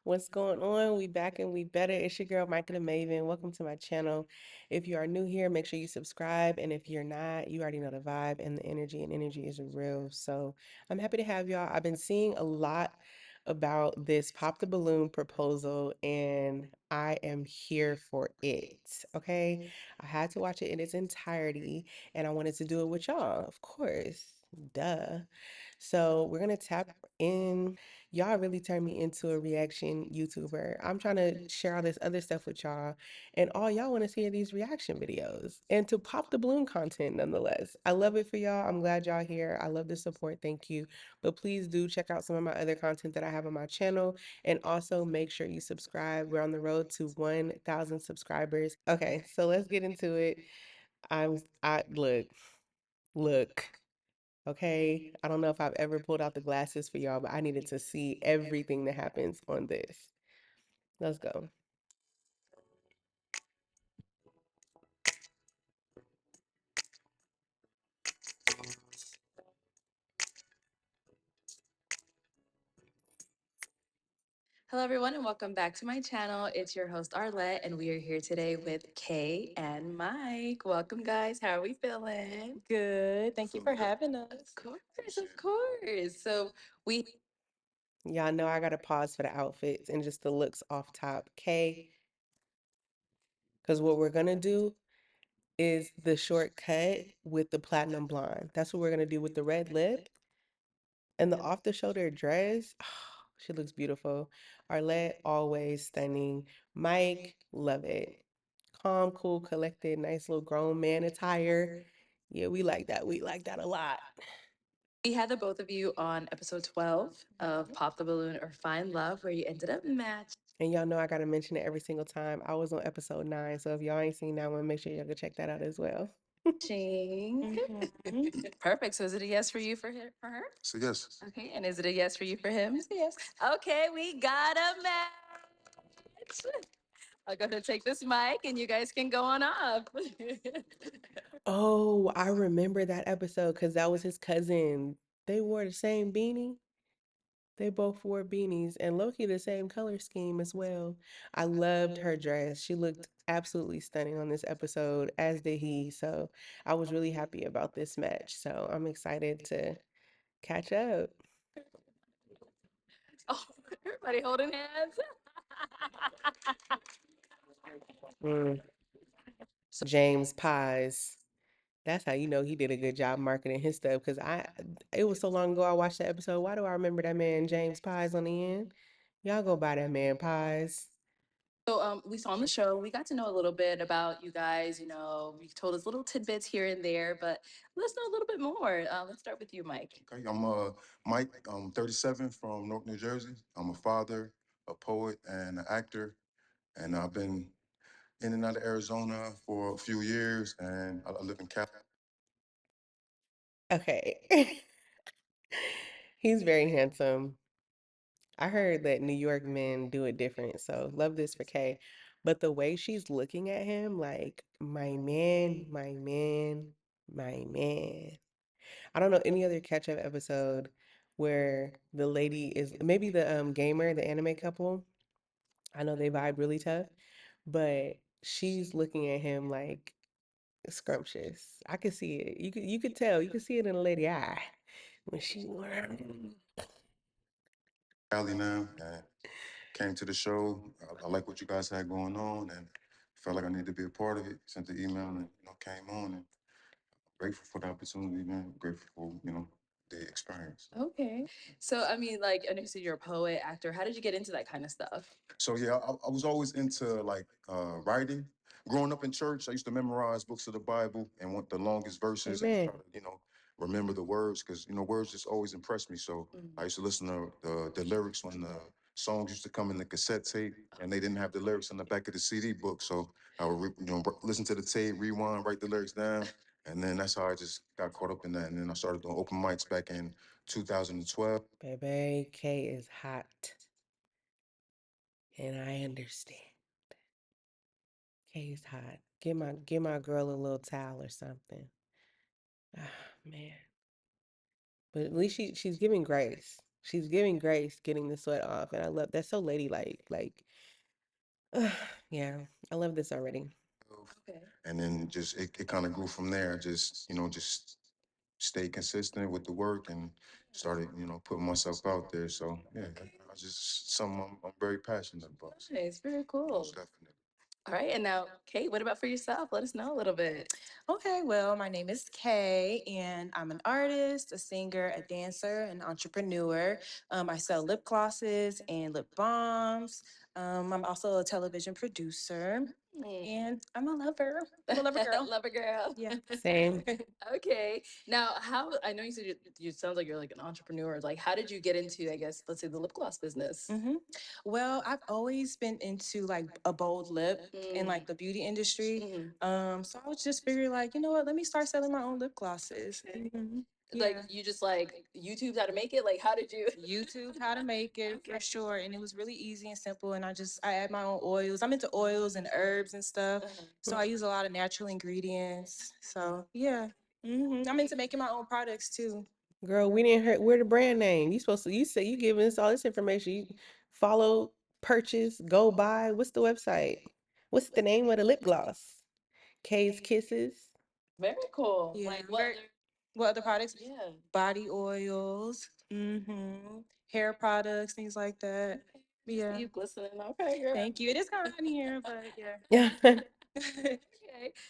What's going on? We back and we better. It's your girl, Micah the Maven. Welcome to my channel. If you are new here, make sure you subscribe. And if you're not, you already know the vibe and the energy, and energy is real. So I'm happy to have y'all. I've been seeing a lot about this pop the balloon proposal, and I am here for it. Okay. I had to watch it in its entirety, and I wanted to do it with y'all, of course. Duh. So we're gonna tap in. Y'all really turned me into a reaction YouTuber. I'm trying to share all this other stuff with y'all, and all y'all want to see are these reaction videos and to pop the balloon content nonetheless. I love it for y'all. I'm glad y'all here. I love the support. Thank you. But please do check out some of my other content that I have on my channel, and also make sure you subscribe. We're on the road to 1,000 subscribers. Okay, so let's get into it. I look. Okay, I don't know if I've ever pulled out the glasses for y'all, but I needed to see everything that happens on this. Let's go. Hello, everyone, and welcome back to my channel. It's your host, Arlette, and we are here today with Kay and Mike. Welcome, guys. How are we feeling? Good. Thank you for having us. Of course, of course. So, we Y'all know I gotta pause for the outfits and just the looks off top. Okay, because what we're gonna do is the shortcut with the platinum blonde. That's what we're gonna do with the red lip and the off the shoulder dress. She looks beautiful. Arlette, always stunning. Mike, love it. Calm, cool, collected, nice little grown man attire. Yeah, we like that. We like that a lot. had the both of you on episode 12 of Pop the Balloon or Find Love, where you ended up matching. And y'all know I gotta mention it every single time. I was on episode 9, so if y'all ain't seen that one, make sure y'all go check that out as well. Perfect. So, is it a yes for you for her? So yes. Okay, and is it a yes for you for him? Yes. Okay, we got a match. I'll go ahead and take this mic and you guys can go on off. Oh, I remember that episode because that was his cousin. They wore the same beanie. They both wore beanies and Loki the same color scheme as well. I loved her dress. She looked absolutely stunning on this episode, as did he. So I was really happy about this match. So I'm excited to catch up. Oh, everybody holding hands. Mm, James Pies. That's how you know he did a good job marketing his stuff. Cause it was so long ago I watched the episode. Why do I remember that man James Pies on the end? Y'all go buy that man Pies. So we saw on the show, we got to know a little bit about you guys. You know, you told us little tidbits here and there, but let's know a little bit more. Let's start with you, Mike. Okay, I'm Mike. I'm 37 from North New Jersey. I'm a father, a poet, and an actor. And I've been in and out of Arizona for a few years, and I live in California. Okay. He's very handsome. I heard that New York men do it different, so love this for Kay. But the way she's looking at him, like, my man, my man, my man. I don't know any other catch-up episode where the lady is maybe the gamer, the anime couple. I know they vibe really tough, but she's looking at him like scrumptious. I could see it. You could tell. You could see it in a lady eye when she Cali now, and came to the show. I like what you guys had going on, and felt like I needed to be a part of it. Sent the email, and came on. And grateful for the opportunity, man. Grateful for the experience. Okay. So, I mean, like, I know you said you're a poet, actor. How did you get into that kind of stuff? So yeah, I was always into like writing. Growing up in church, I used to memorize books of the Bible and want the longest verses and Amen. try to, remember the words because words just always impressed me. So I used to listen to the lyrics when the songs used to come in the cassette tape, and they didn't have the lyrics on the back of the CD book. So I would listen to the tape, rewind, write the lyrics down, and then that's how I just got caught up in that. And then I started doing open mics back in 2012. Baby, K is hot, and I understand. K is hot. Give my girl a little towel or something. Ah, man. But at least she's giving grace. She's giving grace, getting the sweat off, and I love that's so ladylike. Like, yeah, I love this already. Okay. And then just it kind of grew from there. Just just stay consistent with the work and started putting myself out there. So yeah, I just something I'm very passionate about. So, Nice, very cool. most definitely. All right, and now, Kate, what about for yourself? Let us know a little bit. Okay, well, my name is Kay, and I'm an artist, a singer, a dancer, an entrepreneur. I sell lip glosses and lip balms. I'm also a television producer, and I'm a lover. I'm a lover girl. Lover girl. Yeah. Same. Okay. Now, how I know you said you sounds like you're like an entrepreneur. Like, how did you get into, I guess, let's say the lip gloss business? hmm Well, I've always been into like a bold lip in like the beauty industry. So I was just figuring like, you know what, let me start selling my own lip glosses. Okay. Like Yeah. you just like YouTube how to make it? Like how did you YouTube how to make it Okay. for sure, and it was really easy and simple. And I add my own oils. I'm into oils and herbs and stuff, so I use a lot of natural ingredients. So yeah, I'm into making my own products too. Girl, we didn't hear where the brand name. You supposed to you say you giving us all this information. You follow, purchase, go buy. What's the website? What's the name of the lip gloss? K's Kisses. Very cool. Yeah, Like what very. What other products? yeah. Body oils, hair products, things like that. See Yeah. you glistening. Okay, girl. Thank you. It is kind of in here, but yeah. Yeah. Okay.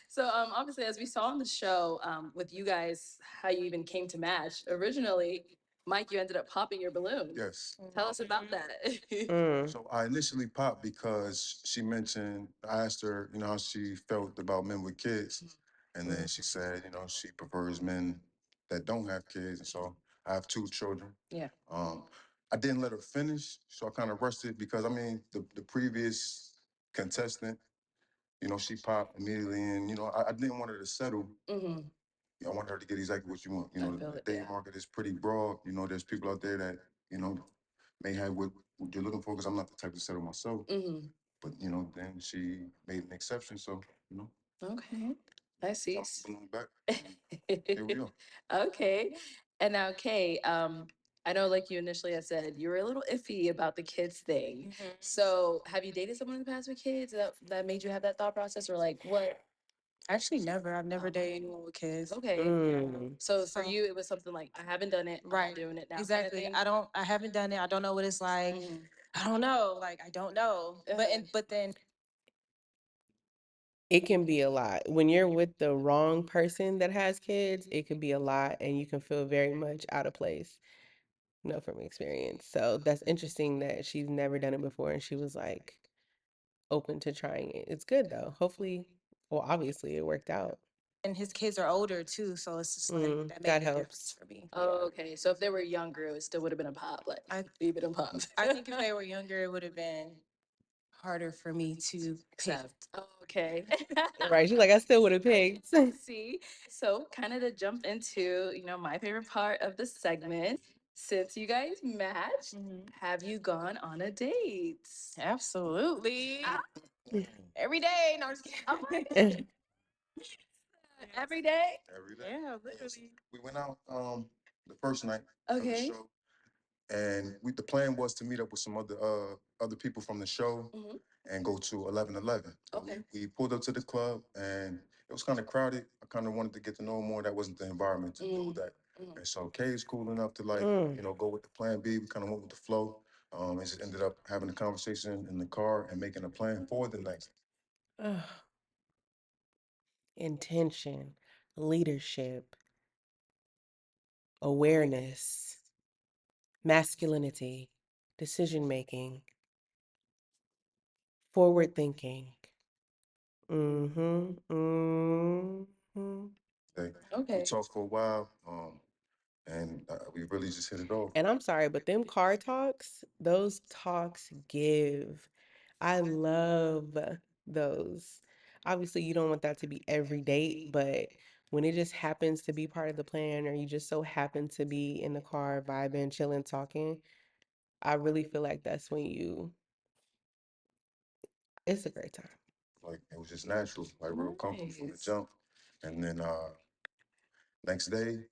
So obviously as we saw on the show, with you guys, how you even came to match. Originally, Mike, you ended up popping your balloon. Yes. Tell us about that. Mm. So I initially popped because she mentioned, I asked her, how she felt about men with kids. And then she said, she prefers men that don't have kids. And so I have two children. Yeah. Um, I didn't let her finish, so I kind of rushed it because I mean the previous contestant, she popped immediately, and I didn't want her to settle. Mm-hmm. I want her to get exactly what you want. I The feel it, dating yeah. market is pretty broad. There's people out there that may have what you're looking for. Because I'm not the type to settle myself. Mm-hmm. But then she made an exception. So Okay. I see. dropped the balloon back. And here we are. Okay. And now, Kay, I know like you initially had said you were a little iffy about the kids thing. So have you dated someone in the past with kids that made you have that thought process or like what? Actually, never. I've never dated anyone with kids. Okay. Mm. So for So, you, it was something like, I haven't done it. I'm right. doing it now. Exactly. I haven't done it. I don't know what it's like. Mhm. I don't know. Like, I don't know. But then It can be a lot. When you're with the wrong person that has kids, it can be a lot and you can feel very much out of place. Know from experience. So that's interesting that she's never done it before and she was like open to trying it. It's good though. Hopefully, well, obviously it worked out. and his kids are older too, so it's just like that That made a difference helps. for me. Oh, okay. So if they were younger, it still would have been a pop. Like, I leave it in pop. I think if they were younger, it would have been harder for me to pick. Accept. Oh, okay. Right. She's like, I still would have picked. I see. So, kind of to jump into, my favorite part of the segment. Since you guys matched, have you gone on a date? Absolutely. Ah, Every day. No, I'm just oh my kidding. God. Every day? Every day. Yeah, Yes. literally. We went out the first night of the Okay. show, and the plan was to meet up with some other people from the show Mhm. and go to 1111. Okay. We pulled up to the club, and it was kind of crowded. I kind of wanted to get to know more. That wasn't the environment to do that. And so Kay's cool enough to like, Mm. go with the plan B. We kind of went with the flow. And just ended up having a conversation in the car and making a plan for the night. Ugh. Intention, leadership, awareness, masculinity, decision making, forward thinking. Mm-hmm. Mm-hmm. Okay. We Okay. talked for a while, and we really just hit it off. And I'm sorry, but them car talks, those talks give. I love those. Obviously, you don't want that to be every date, but when it just happens to be part of the plan, or you just so happen to be in the car vibing, chilling, talking, I really feel like that's when it's a great time. Like it was just natural, like real comfortable from the Nice. jump. And then next day,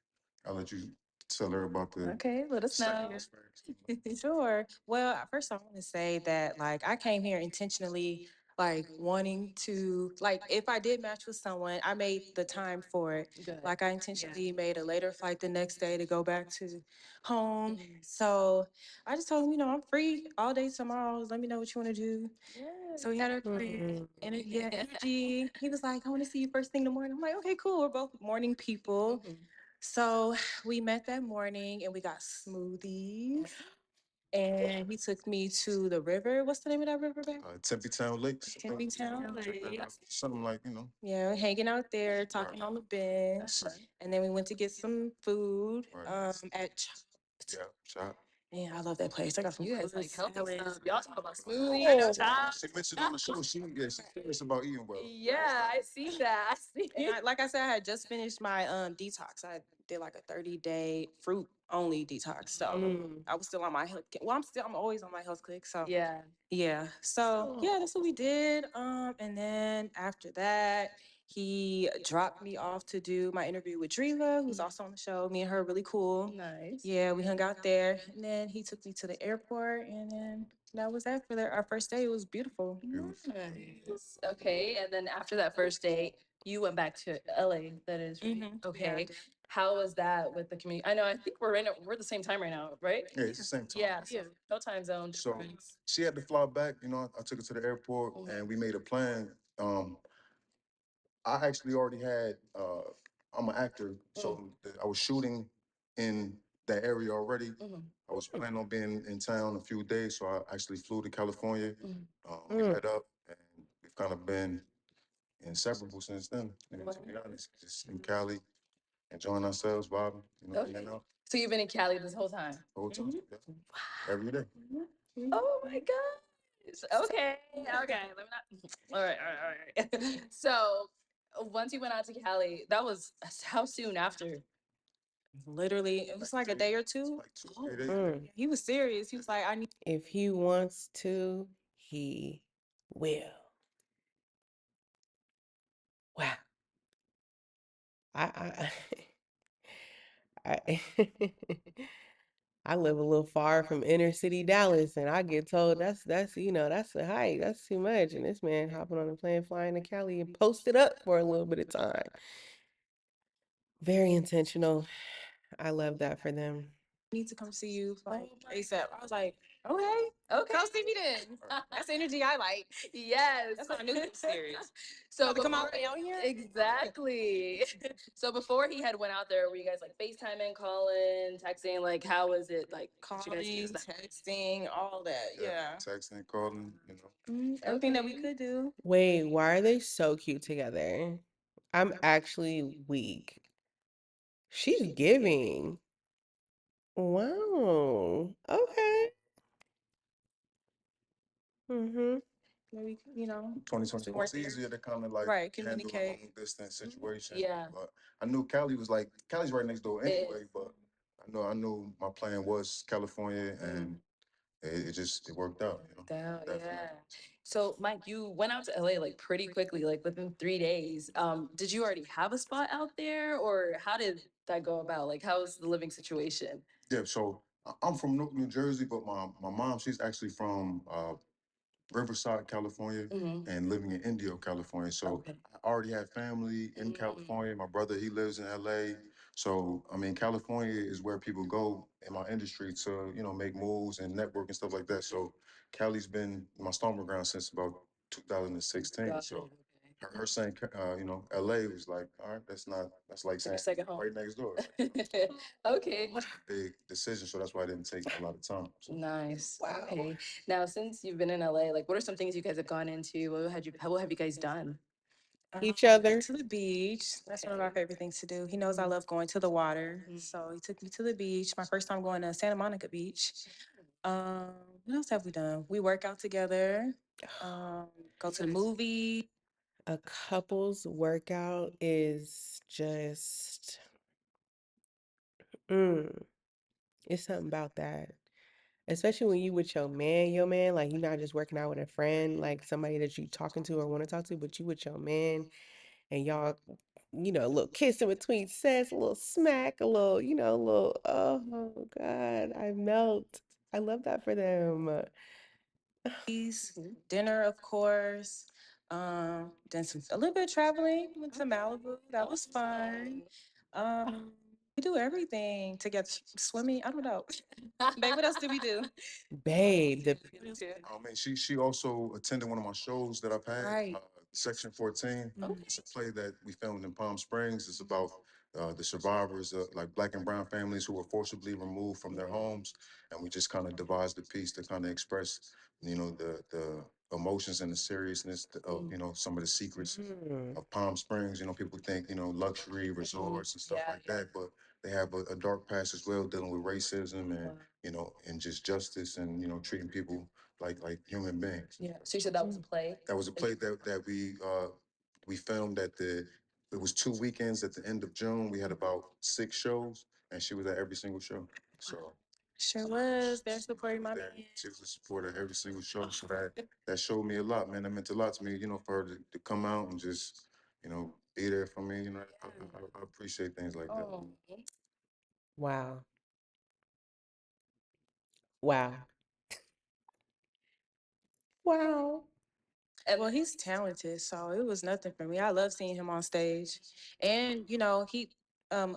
I'll let you tell her about the Okay, let us second know. experience. Sure. Well, first I want to say that like I came here intentionally like wanting to like if I did match with someone, I made the time for it. Good. Like I intentionally made a later flight the next day to go back to home. So I just told him, I'm free all day tomorrow. Let me know what you want to do. So we had our Mm-mm. yeah, energy. He was like, I want to see you first thing in the morning. I'm like, okay, cool. We're both morning people. So we met that morning and we got smoothies. And he took me to the river. What's the name of that river back? Tempe Town Lakes. Tempe Town Check that out. Lakes. Something like, Yeah, hanging out there, talking on the bench. And then we went to get some food right. at Chopped. Yeah, shot. Man, I love that place. I got some You guys good like healthy salads. stuff. Y'all talk about smoothie, Oh, She mentioned on the show, she's serious about eating well. Yeah, I see that. I see. And like I said, I had just finished my detox. I did like a 30-day fruit only detox. So mm. I was still on my health. Well, I'm always on my health click. So Yeah. yeah. So yeah, that's what we did. And then after that, he dropped me off to do my interview with Driva, who's also on the show. Me and her are really cool. Nice. Yeah, we hung out there. And then he took me to the airport, and then that was that for our first day. It was beautiful. Nice. Okay, and then after that first date, you went back to LA. That is right. Mhm. Okay. How was that with the community? I know. I think we're the same time right now, right? Yeah, it's the same time. Yeah. So no time zone So difference. she had to fly back. I took her to the airport and we made a plan. I actually already had. I'm an actor, so I was shooting in that area already. I was planning on being in town a few days, so I actually flew to California. We Mm. met up, and we've kind of been inseparable since then. To be honest, just in Cali, enjoying ourselves, vibing, Okay. hanging out So you've been in Cali this whole time. the whole time, yeah, every day. Oh my gosh. Okay. Okay. Let me not. All right. All right. All right. So once you went out to Cali, that was how soon after? Literally, it was like a day or two. Like 2 3 days. Mm. He was serious. He was like, I need If he wants to, he will. Wow. I I I live a little far from inner city Dallas, and I get told that's the height, that's too much. And this man hopping on a plane flying to Cali and posted up for a little bit of time. Very intentional. I love that for them. need to come see you like ASAP. I was like, okay, Okay. come see me then. That's the energy I like. Yes. That's when I knew he was serious. So About to come before, out way out here? exactly. So before he had went out there, were you guys like FaceTiming, calling, texting? Like, how was it? Like, did you guys Calling, use that? texting, all that. Yeah. Texting, calling, Everything that we could do. Wait, why are they so cute together? I'm actually weak. She's giving. Wow. Okay. Mm-hmm. Maybe, 2024. It's easier to kind of like right, handle a communicate. long distance situation. Yeah. But I knew Cali's right next door anyway. But I knew my plan was California, and it worked out. Definitely. Yeah. So, Mike, you went out to LA like pretty quickly, like within 3 days. Did you already have a spot out there, or how did that go about? Like, how's the living situation? Yeah. So I'm from Newark, New Jersey, but my mom, she's actually from Riverside, California, and living in Indio, California. So Okay. I already have family in California. My brother, he lives in LA. So I mean, California is where people go in my industry to, make moves and network and stuff like that. So Cali's been my stomping ground since about 2016. Got So it. her saying, LA was like, all right, that's like It's your saying second home. right next door. Okay. Big decision. So that's why I didn't take a lot of time. So. Nice. Okay. Now, since you've been in LA, like, what are some things you guys have gone into? What have you guys done? Each other. To the beach. That's one of our favorite things to do. He knows I love going to the water. So he took me to the beach. My first time going to Santa Monica Beach. Um, what else have we done? We work out together. Um, go to the movie. A couple's workout is just, mm, it's something about that. Especially when you with your man, like you're not just working out with a friend, like somebody that you talking to or want to talk to, but you with your man and y'all a little kiss in between sets, a little smack, a little, a little, oh God, I melt. I love that for them. Mhm. Dinner, of course. Then some a little bit of traveling. Went to Malibu. That was fun. We do everything together. Swimming. I don't know. Babe, what else did we do? Babe, the Oh man, she also attended one of my shows that I've had, Right. Section 14. Okay. It's a play that we filmed in Palm Springs. It's about the survivors, like black and brown families who were forcibly removed from their homes, and we just kind of devised a piece to kind of express, the emotions and the seriousness of some of the secrets mm, of Palm Springs. People think luxury resorts and stuff Yeah, like that, but they have a dark past as well, dealing with racism and Wow. and just justice and treating people like human beings. Yeah. So you said that was a play? That was a play that we filmed at the. It was 2 weekends at the end of June. We had about 6 shows, and she was at every single show. So Sure was. They're she supporting was my there. man. She was a supporter of every single show. So that showed me a lot, man. That meant a lot to me. For her to come out and just be there for me. I appreciate things like that. Oh, wow. Wow. Wow. And well, he's talented, so it was nothing for me. I love seeing him on stage. And, he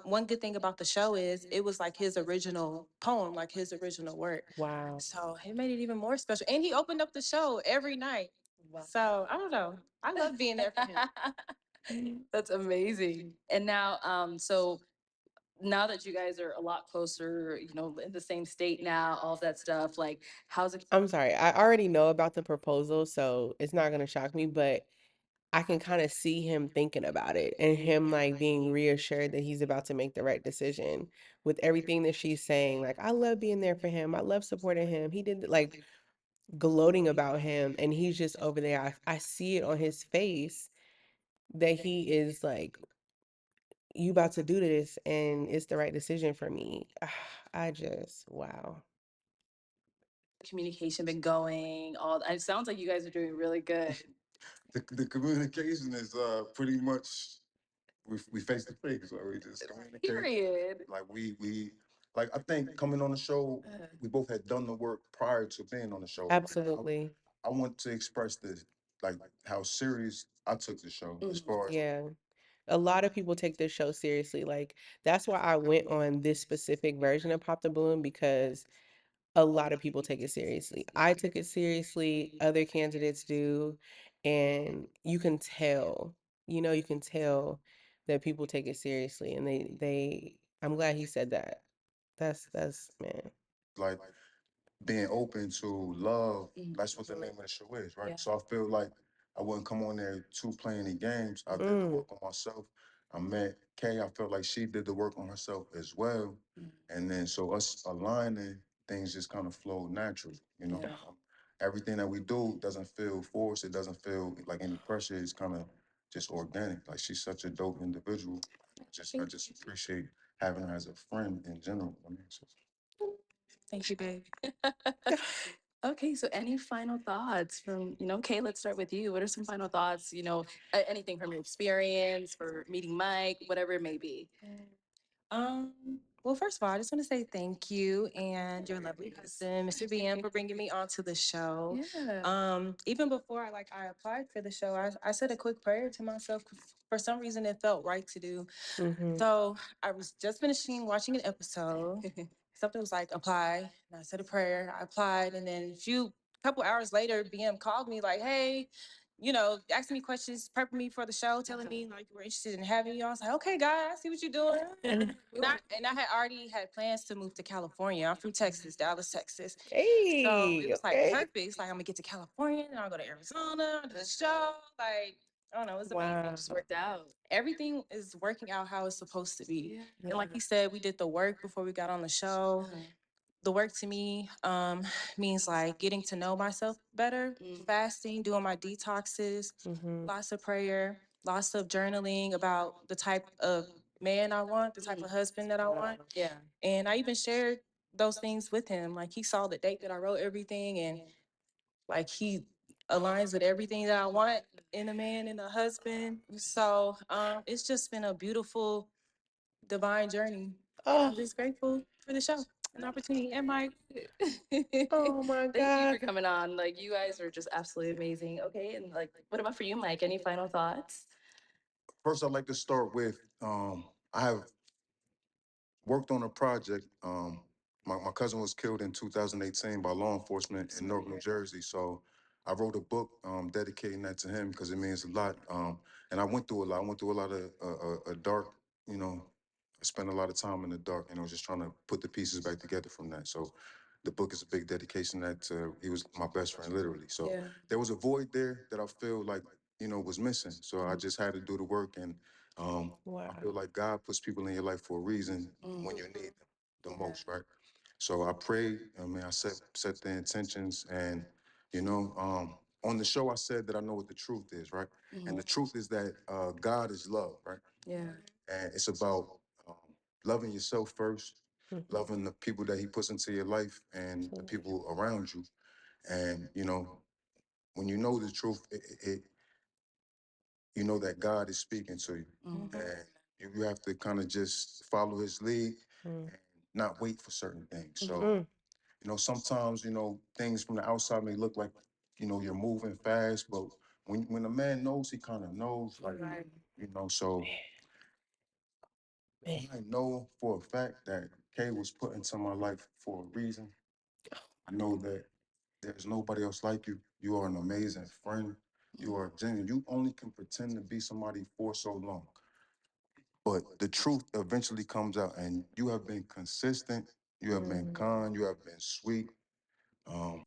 one good thing about the show is it was like his original poem, like his original work. Wow. So it made it even more special. And he opened up the show every night. wow. So I don't know. I love being there for him. That's amazing. And now, so now that you guys are a lot closer, in the same state now, all of that stuff, like, how's it? I'm sorry. I already know about the proposal, so it's not gonna shock me, but I can kind of see him thinking about it and him like being reassured that he's about to make the right decision with everything that she's saying. Like, I love being there for him. I love supporting him. He did like gloating about him, and he's just over there. I see it on his face that he is like, you about to do this, and it's the right decision for me. I just, wow. Communication been going? All it sounds like you guys are doing really good. The communication is pretty much we face to face, so we just communicate. Period. Like we like I think coming on the show, we both had done the work prior to being on the show. Absolutely. I want to express this, like how serious I took the show as far as Yeah. A lot of people take this show seriously. Like, that's why I went on this specific version of Pop the Balloon because a lot of people take it seriously. I took it seriously, other candidates do, and you can tell, you can tell that people take it seriously and I'm glad he said that. That's man. like being open to love. That's what the name of the show is, right? So I feel like I wouldn't come on there too playing any games. I did the Mm, work on myself. I met Kay. I felt like she did the work on herself as well. And then so us aligning, things just kind of flow naturally. Everything that we do doesn't feel forced. It doesn't feel like any pressure. It's kind of just organic. Like she's such a dope individual. I just appreciate having her as a friend in general. I mean, so Thank you, babe. Okay, so any final thoughts from, Kay, let's start with you. What are some final thoughts, anything from your experience for meeting Mike, whatever it may be? Um, well, first of all, I just want to say thank you and your lovely husband, Mr. BM, for bringing me onto the show. Yeah. Even before I applied for the show, I said a quick prayer to myself. For some reason, it felt right to do. hmm So I was just finishing watching an episode. Something was like apply, and I said a prayer. I applied, and then couple hours later, BM called me like, "Hey, asking me questions, prepping me for the show, telling me like you were interested in having you." I was like, "Okay, God, I see what you're doing." And I had already had plans to move to California. I'm from Texas, Dallas, Texas. So it Hey, was like okay. perfect. It's like I'm gonna get to California, and I'll go to Arizona, do the show. Like, I don't know, it's amazing. Wow. Just worked out. Everything is working out how it's supposed to be. Yeah. And like you said, we did the work before we got on the show. The work to me means like getting to know myself better, fasting, doing my detoxes, hmm lots of prayer, lots of journaling about the type of man I want, the type of husband that I want. Yeah. And I even shared those things with him. Like he saw the date that I wrote everything, and like aligns with everything that I want in a man and a husband. So it's just been a beautiful divine journey. Oh, I'm just grateful for the show and the opportunity and Mike. oh my Thank you God. for coming on. Like you guys are just absolutely amazing. Okay, and like, what about for you, Mike? Any final thoughts? First, I'd like to start with I have worked on a project. My cousin was killed in 2018 by law enforcement in Newark, New Jersey. So I wrote a book dedicating that to him because it means a lot. And I went through a lot. I went through a lot of a dark, you know, I spent a lot of time in the dark, just trying to put the pieces back together from that. So the book is a big dedication that he was my best friend, literally. So Yeah. there was a void there that I feel like, was missing. So I just had to do the work. And I Wow. feel like God puts people in your life for a reason when you need them the most, right? So I prayed. I mean, I set the intentions, and on the show, I said that I know what the truth is, right? And the truth is that God is love, right? Yeah. And it's about um, loving yourself first, Mhm. loving the people that He puts into your life, and the Absolutely. people around you. And when you know the truth, you know that God is speaking to you, and you have to kind of just follow His lead Mm. and not wait for certain things. So, Mm. sometimes, things from the outside may look like, you're moving fast, but when a man knows, he kind of knows, like, so Man. I know for a fact that Kay was put into my life for a reason. I know that there's nobody else like you. You are an amazing friend. You are genuine. You only can pretend to be somebody for so long. But the truth eventually comes out, and you have been consistent. You have been Mm. kind. You have been sweet. Um,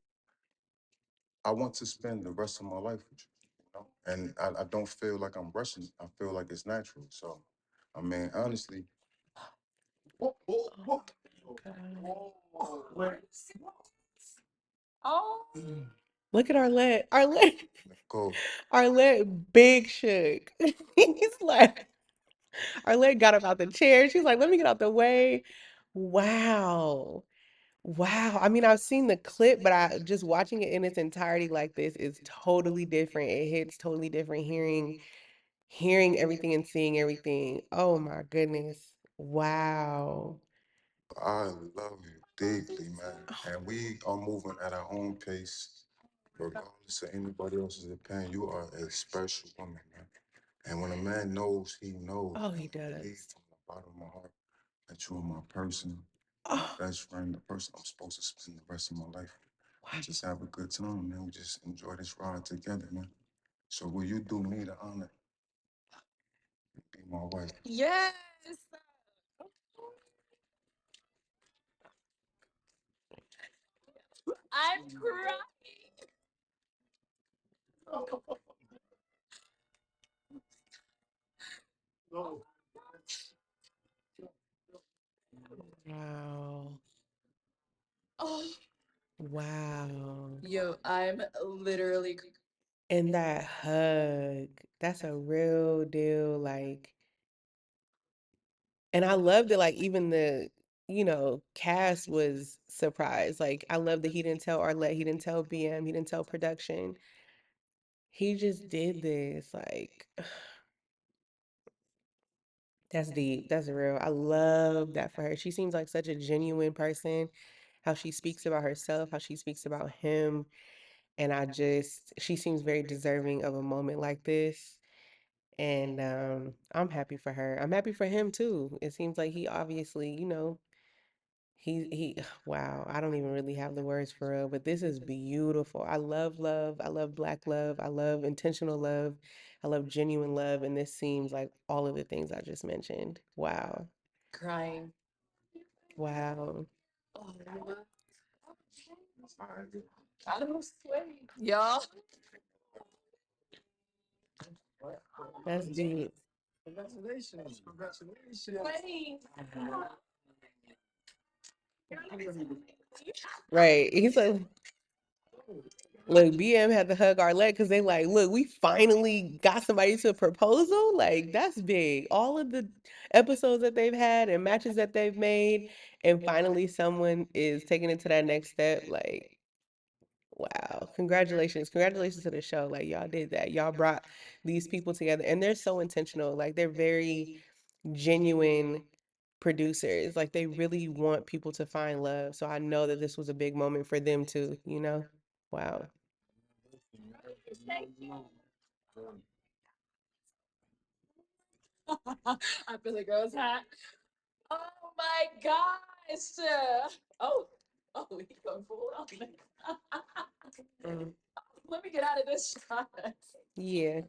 I want to spend the rest of my life with you, and I don't feel like I'm rushing. I feel like it's natural. So, I mean, honestly, Oh my God. Oh, Look at Arlette. Arlette. go. Arlette big shook. He's like, Arlette got up out the chair. She's like, let me get out the way. Wow. Wow. I mean, I've seen the clip, but I just watching it in its entirety like this is totally different. It hits totally different hearing everything and seeing everything. Oh my goodness. Wow. I love you deeply, man, and we are moving at our own pace. Regardless of anybody else's opinion, you are a special woman, man. And when a man knows, he knows. Oh, And he I believe does. from the bottom of my heart that you are my person, my Oh, best friend, the person I'm supposed to spend the rest of my life wow. and just have a good time, man. We just enjoy this ride together, man. So will you do me the honor to be my wife? yes. I'm crying. Wow. Oh, Wow. Yo, I'm literally And that hug, that's a real deal. Like, and I love that, like, even cast was surprised. Like, I love that he didn't tell Arlette, he didn't tell BM, he didn't tell production. He just did this. Like, that's deep. That's real. I love that for her. She seems like such a genuine person, how she speaks about herself, how she speaks about him. And she seems very deserving of a moment like this. And I'm happy for her. I'm happy for him too. It seems like he obviously, he wow, I don't even really have the words for real, but this is beautiful. I love love. I love black love. I love intentional love. I love genuine love. And this seems like all of the things I just mentioned. Wow. crying. Wow. Oh, I don't swear. Y'all. That's deep. Congratulations. Congratulations. Wait. Right. He's like, look, BM had to hug Arlette because they like, look, we finally got somebody to a proposal. Like, that's big. All of the episodes that they've had and matches that they've made, and finally someone is taking it to that next step. Like, Wow. Congratulations. Congratulations to the show. Like y'all did that. Y'all brought these people together and they're so intentional. Like they're very genuine producers. Like they really want people to find love. So I know that this was a big moment for them too, you know? Wow. I feel the girl's hot. Oh my gosh. Oh, oh, we going full on. Mm, Let me get out of this shot. yeah.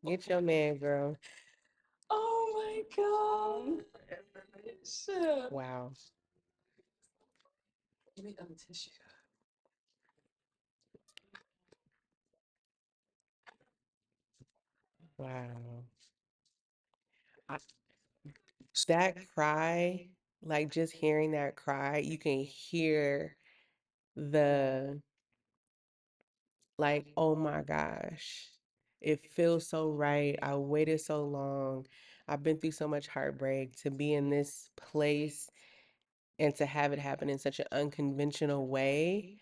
Get your man, girl. Oh my gosh. Wow. Give me other tissue. Wow. I, that cry, like just hearing that cry, you can hear the like, oh my gosh, it feels so right. I waited so long. I've been through so much heartbreak to be in this place and to have it happen in such an unconventional way.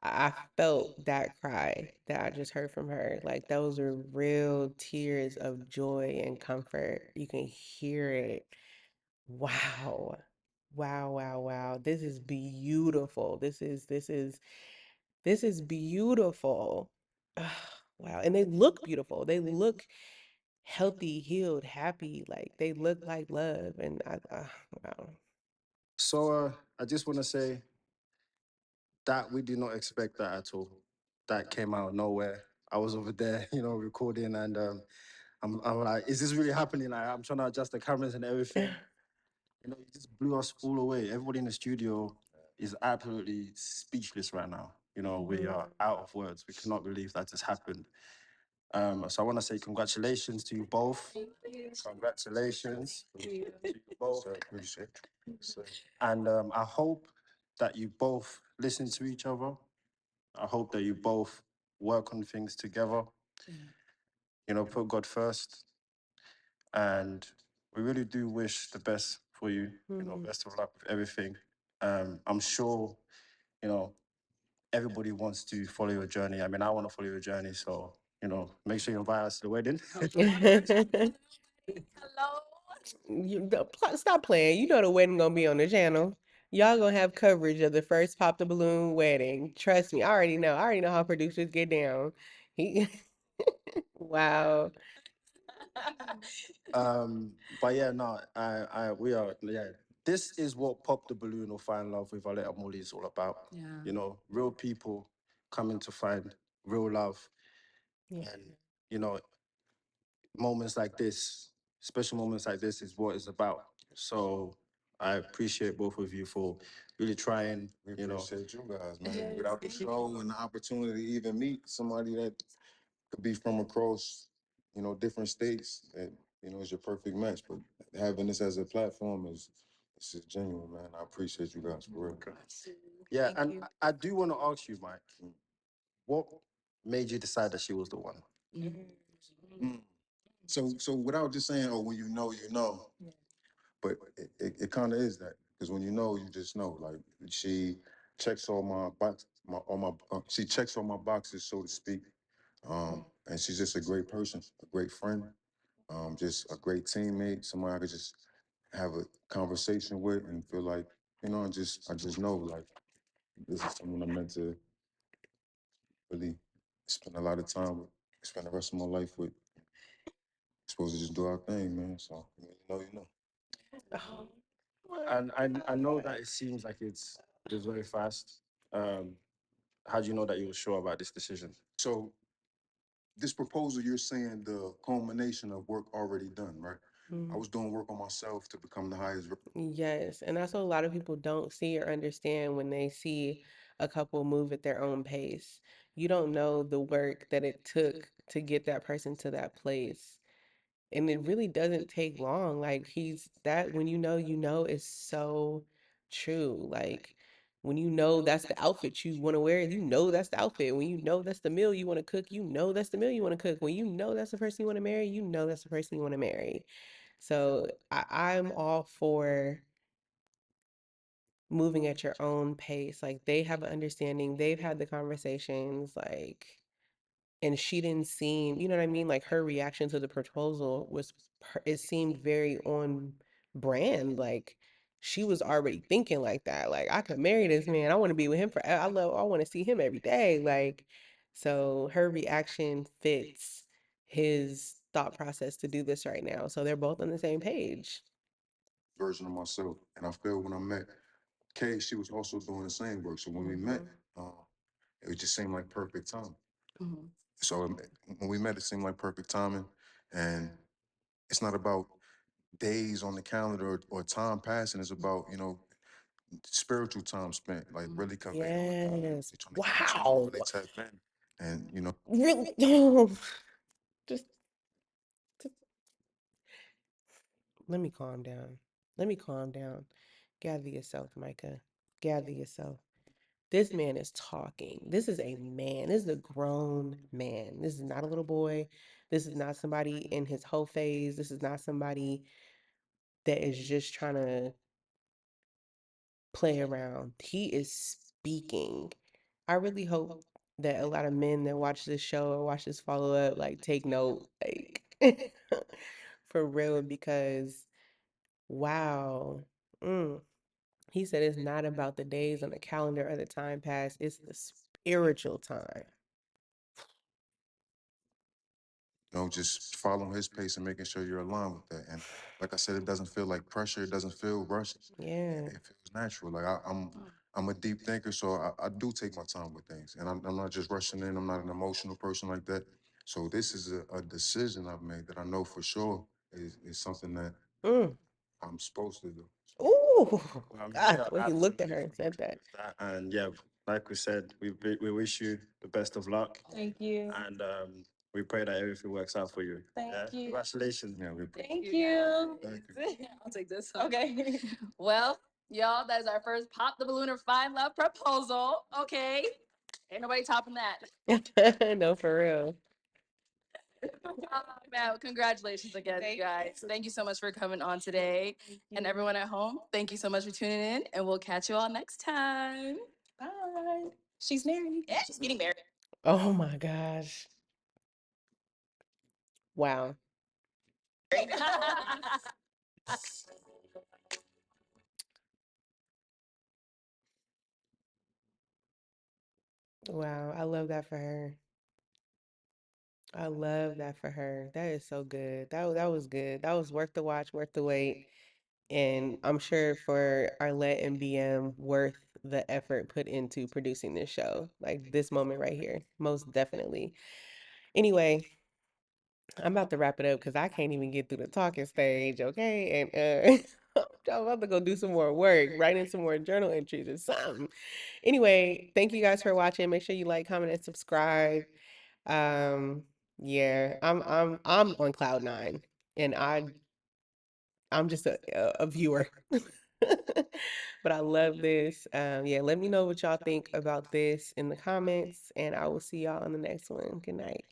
I felt that cry that I just heard from her. Like those are real tears of joy and comfort. You can hear it. Wow. Wow, wow, wow. This is beautiful. This is beautiful. Wow. And they look beautiful. They look healthy, healed, happy. Like they look like love. And wow. So I just want to say that we did not expect that at all. That came out of nowhere. I was over there, recording, and I'm like, is this really happening? Like, I'm trying to adjust the cameras and everything. You just blew us all away. Everybody in the studio is absolutely speechless right now. We are out of words. We cannot believe that has happened. So I want to say congratulations to you both. Congratulations to you both. So I appreciate it. So, And I hope that you both listen to each other. I hope that you both work on things together. Put God first. And we really do wish the best for you. Mhm. Best of luck with everything. I'm sure, you know, everybody wants to follow your journey. I mean, I want to follow your journey. So, make sure you invite us to the wedding. Hello. Stop playing. You know the wedding gonna be on the channel. Y'all gonna have coverage of the first pop the balloon wedding. Trust me, I already know. I already know how producers get down. He, wow. But yeah, no, we are, yeah. This is what Pop the Balloon or Find Love with Aletta Molly is all about. Yeah. Real people coming to find real love. Yeah. And, you know, moments like this, special moments like this is what it's about. So I appreciate both of you for really trying, we appreciate you guys, man. Without the show and the opportunity to even meet somebody that could be from across, different states, that, is your perfect match. But having this as a platform is it's just genuine, man. I appreciate you guys for real. Yeah, Thank and you. I do want to ask you, Mike, what made you decide that she was the one? Mm. So without just saying, oh, when you know, but it kind of is that because when you know, you just know. Like she checks all my box, she checks all my boxes, so to speak. And she's just a great person, a great friend, just a great teammate, somebody I could just have a conversation with and feel like, I just know like this is someone I'm meant to really spend a lot of time with, spend the rest of my life with. Supposed to just do our thing, man. So you know. Oh, And I know that it seems like it's very fast. Um, how do you know that you were sure about this decision? So this proposal, you're saying the culmination of work already done, right? I mm. was doing work on myself to become the highest. Yes, and that's what a lot of people don't see or understand when they see a couple move at their own pace. You don't know the work that it took to get that person to that place. And it really doesn't take long. Like he's that when you know is so true. Like when you know that's the outfit you want to wear, you know that's the outfit. When you know that's the meal you want to cook, you know that's the meal you want to cook. When you know that's the person you want to marry, you know that's the person you want to marry. So I'm all for moving at your own pace. Like they have an understanding, they've had the conversations, like, and she didn't seem, you know what I mean? Like her reaction to the proposal was, it seemed very on brand. Like she was already thinking like that. Like I could marry this man. I want to be with him for, I want to see him every day. Like, so her reaction fits his thought process to do this right now. So they're both on the same page. Version of myself. And I feel when I met Kay, she was also doing the same work. So when we met, Mhm. it just seemed like perfect time. Mhm. So when we met, it seemed like perfect timing. And it's not about days on the calendar or time passing. It's about, spiritual time spent, like really conveying with God. Yes. They're trying to get to Wow. really tap in. And, Really? Just, just let me calm down. Let me calm down. Gather yourself, Micah. Gather yourself. This man is talking. This is a man. This is a grown man. This is not a little boy. This is not somebody in his whole phase. This is not somebody that is just trying to play around. He is speaking. I really hope that a lot of men that watch this show or watch this follow up, like, take note, like, for real, because wow. Mm. He said it's not about the days on the calendar or the time past, it's the spiritual time. just following his pace and making sure you're aligned with that. And like I said, it doesn't feel like pressure. It doesn't feel rushed. Yeah. It feels natural. Like I'm a deep thinker, so I do take my time with things, and I'm not just rushing in. I'm not an emotional person like that. So this is a decision I've made that I know for sure is something that Mm. I'm supposed to do. Ooh, God, Yeah, the way he looked at absolutely her and said that. with that. And yeah, like we said, we wish you the best of luck. Thank you. And we pray that everything works out for you. Thank Yeah, you. congratulations. Yeah, Thank you. thank you. I'll take this. Okay. Well, y'all, that is our first pop the balloon or find love proposal. Okay. Ain't nobody topping that. No, for real. Man, congratulations again, you guys. Thank you so much for coming on today. And everyone at home, thank you so much for tuning in. And we'll catch you all next time. Bye. She's married. Yeah, she's getting married. Oh my gosh. Wow. Wow. I love that for her. I love that for her. That is so good. That was good. That was worth the watch, worth the wait. And I'm sure for Arlette and BM, worth the effort put into producing this show. Like this moment right here. Most definitely. Anyway, I'm about to wrap it up because I can't even get through the talking stage, okay? And I'm about to go do some more work, write in some more journal entries or something. Anyway, thank you guys for watching. Make sure you like, comment, and subscribe. Um, yeah, I'm on cloud nine, and I'm just a viewer. But I love this. Yeah, let me know what y'all think about this in the comments, and I will see y'all on the next one. Good night.